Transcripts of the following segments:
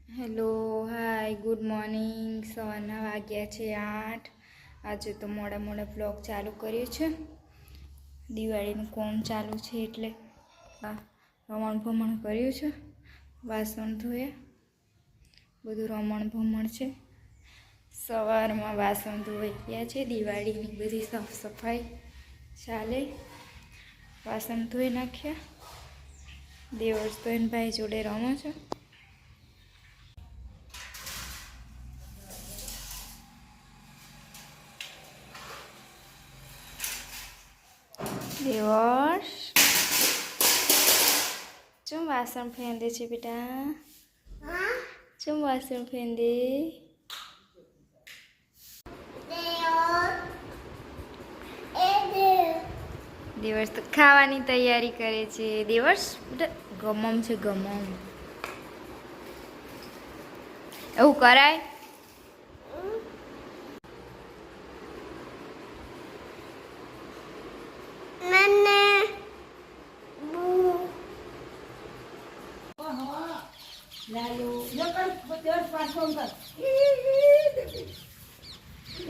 Hello hi good morning. સવારના વાગ્યા છે 8. આજે તો મોડા બ્લોગ ચાલુ કર્યો છે. દિવાળીનું કોમ ચાલુ છે એટલે રમણ ભમણ કર્યું છે. વાસણ ધોયા, બધું રમણ ભમણ છે. સવારમાં વાસણ ધોઈ ગયા છે. દિવાળીની બધી સાફ સફાઈ ચાલે. વાસણ ધોઈ નાખ્યા. દેવર્ષ તો એન ભાઈ જોડે રમો છો. દેવર્ષ ચમ વાસણ ફેંદે છે બેટા? ચમ વાસણ ફેંદે? દેવર્ષ તો ખાવાની તૈયારી કરે છે. દેવર્ષ બેટા ગમમ છે, ગમમ એવું કરાય? લાલુ જો કર બસ પાછો કર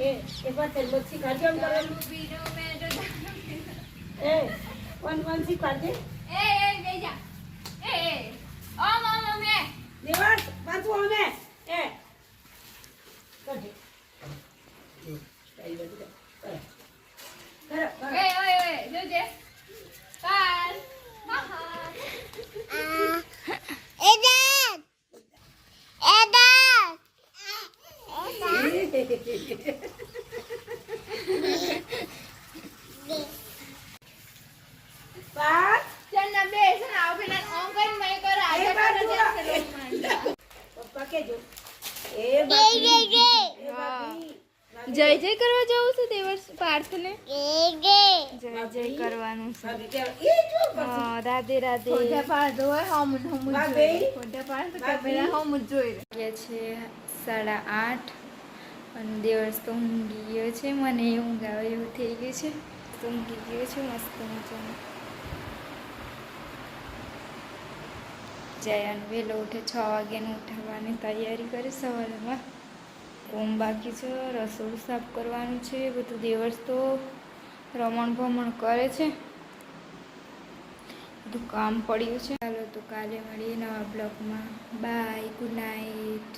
એ બસ લક્ષી કાઢજો કરે કોણ સી કાઢે બેજા ઓ મામા મે દેવાસ પાછો અમે કાઢે કઈ બધું કર ઓય જોજે પાલ જય જય કરવા જવું છે દેવર્ષ પાર્થને જય જય કરવાનું છે. રાધે રાધે. ખોટા પાડ હોય હમ ખોટા પાડ તો કેમેરા હમ જોઈ રહ્યા છે 8:30 અને દેવર્ષ તો ઊંઘી ગયો છે. મને ઊંઘ આવે એવું થઈ ગયું છે તો ઊંઘી ગયો છે મસ્ત મજાનું. જયાન વહેલો ઉઠે 6 વાગ્યાનું ઉઠાવવાની તૈયારી કરે. સવારમાં કોમ બાકી છે, રસોડું સાફ કરવાનું છે બધું. દેવર્ષ તો રમણ ભમણ કરે છે, બધું કામ પડ્યું છે. ચાલો તો કાલે મળીએ નવા બ્લોગમાં. Bye, good night.